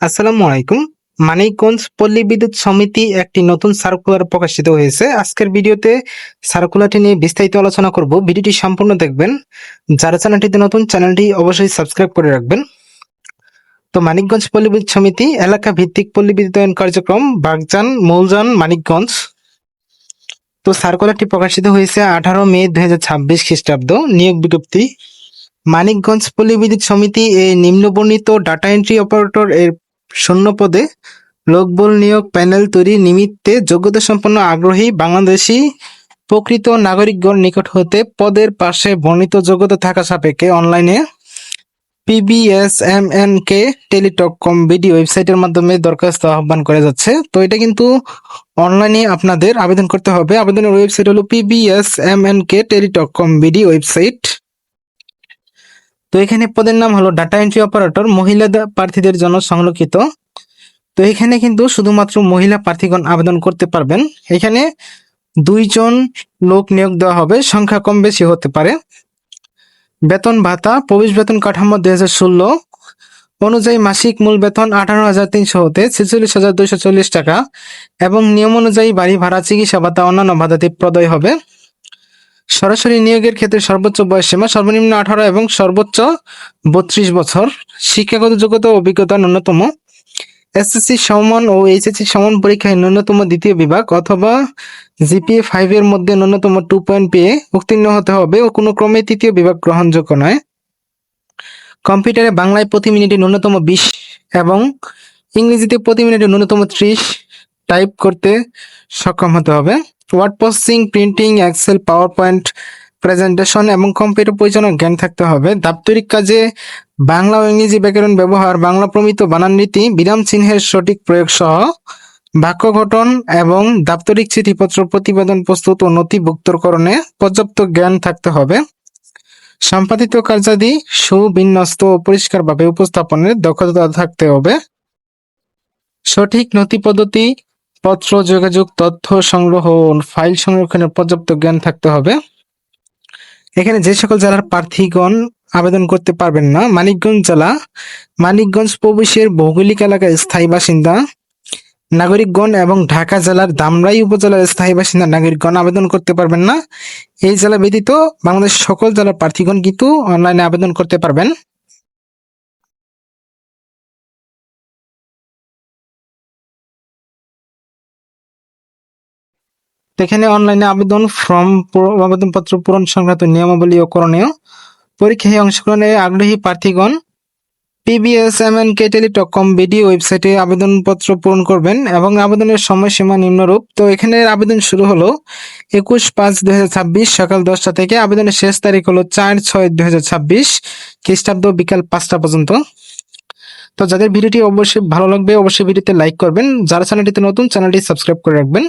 আসসালামু আলাইকুম। মানিকগঞ্জ পল্লী বিদ্যুৎ সমিতি একটি নতুন সার্কুলার প্রকাশিত হয়েছে। আজকের ভিডিওতে সার্কুলারটি নিয়ে বিস্তারিত আলোচনা করব। ভিডিওটি সম্পূর্ণ দেখবেন। যারা চ্যানেলটিতে নতুন, চ্যানেলটি অবশ্যই সাবস্ক্রাইব করে রাখবেন। তো মানিকগঞ্জ পল্লী বিদ্যুৎ সমিতি এলাকা ভিত্তিক পল্লী বিদ্যুতায়ন কার্যক্রম, বাগজান, মৌজান, মানিকগঞ্জ। তো সার্কুলারটি প্রকাশিত হয়েছে 18 মে 2026 খ্রিস্টাব্দ। নিয়োগ বিজ্ঞপ্তি: মানিকগঞ্জ পল্লী বিদ্যুৎ সমিতি এই নিম্নবর্ণিত ডাটা এন্ট্রি অপারেটর এর শূন্য পদে লোকবল নিয়োগ প্যানেল তৈরির নিমিত্তে যোগ্যতা সম্পন্ন আগ্রহী বাংলাদেশী প্রকৃত নাগরিকগণ নিকট হতে পদের পাশে বর্ণিত যোগ্যতা থাকা সাপেক্ষে অনলাইনে PBSMNK টেলিটক.com বিডি ওয়েবসাইটের মাধ্যমে দরখাস্ত আহ্বান করা যাচ্ছে। তো এটা কিন্তু অনলাইনে আপনাদের আবেদন করতে হবে। আবেদনের ওয়েবসাইট হলো PBSMNK টেলিটক.com বিডি ওয়েবসাইট। তো এখানে পদের নাম হলো ডাটা এন্ট্রি অপারেটর, মহিলা প্রার্থীদের জন্য সংরক্ষিত। তো এখানে কিন্তু শুধুমাত্র মহিলা প্রার্থীগণ আবেদন করতে পারবেন। এখানে 2 জন লোক নিয়োগ দেওয়া হবে, সংখ্যা কম বেশি হতে পারে। বেতন ভাতা: প্রবেশ বেতন কাঠামো 2016 অনুযায়ী মাসিক মূল বেতন 18,300 হতে 46,240 টাকা এবং নিয়ম অনুযায়ী বাড়ি ভাড়া, চিকিৎসা ভাতা, অন্যান্য ভাতাতে প্রদায় হবে। সরাসরি নিয়োগের ক্ষেত্রে সর্বোচ্চ বয়সসীমা সর্বনিম্ন 18 এবং সর্বোচ্চ 32 বছর। শিক্ষাগত যোগ্যতা ও অভিজ্ঞতা ন্যূনতম এসএসসি সমান ও এইচএসসি সমান পরীক্ষায় ন্যূনতম দ্বিতীয় বিভাগ অথবা জিপিএ 5 এর মধ্যে ন্যূনতম 2 পয়েন্ট পেয়ে উত্তীর্ণ হতে হবে ও কোনো ক্রমে তৃতীয় বিভাগ গ্রহণযোগ্য নয়। কম্পিউটারে বাংলায় প্রতি মিনিটে ন্যূনতম 20 এবং ইংরেজিতে প্রতি মিনিটে ন্যূনতম 30 টাইপ করতে সক্ষম হতে হবে। Word processing, printing, Excel, PowerPoint presentation এবং কম্পিউটার পরিচালনার জ্ঞান থাকতে হবে। দাপ্তরিক কাজে বাংলা ও ইংরেজি ব্যাকরণ ব্যবহার, বাংলা প্রমিত বানান রীতি, বিরাম চিহ্নের সঠিক প্রয়োগ সহ বাক্য গঠন এবং দাপ্তরিক চিঠিপত্র, প্রতিবেদন প্রস্তুত ও নথিভুক্তকরণে পর্যাপ্ত জ্ঞান থাকতে হবে। সম্পাদিত কার্যাদি সুবিন্যস্ত ও পরিষ্কারভাবে উপস্থাপনের দক্ষতা থাকতে হবে। সঠিক নথি পদ্ধতি, পত্র যোগাযোগ, তথ্য সংগ্রহ ও ফাইল সংরক্ষণের পর্যাপ্ত জ্ঞান থাকতে হবে। এখানে যে সকল জেলার প্রার্থীগণ আবেদন করতে পারবেন না: মানিকগঞ্জ জেলা, মানিকগঞ্জ প্রবেশের ভৌগোলিক এলাকায় স্থায়ী বাসিন্দা নাগরিকগণ এবং ঢাকা জেলার ধামরাই উপজেলার স্থায়ী বাসিন্দা নাগরিকগণ আবেদন করতে পারবেন না। এই জেলা ব্যতীত বাংলাদেশ সকল জেলার প্রার্থীগণ কিন্তু অনলাইনে আবেদন করতে পারবেন। এখানে অনলাইনে আবেদনপত্র পূরণ সংক্রান্ত নিয়মাবলী ও করণীয়: পরীক্ষায় অংশগ্রহণে আগ্রহী প্রার্থীগণ PBSMNK টেলিটক.com বিডি ওয়েবসাইটে আবেদনপত্র পূরণ করবেন এবং আবেদনের সময়সীমা নিম্নরূপ। তো এখানে আবেদন শুরু হলো 21/5/2026 সকাল 10টা থেকে। আবেদনের শেষ তারিখ হলো 4/6/2026 খ্রিস্টাব্দ বিকাল 5টা পর্যন্ত। তো যাদের ভিডিওটি অবশ্যই ভালো লাগবে অবশ্যই ভিডিওতে লাইক করবেন। যারা চ্যানেলটিতে নতুন, চ্যানেলটি সাবস্ক্রাইব করে রাখবেন।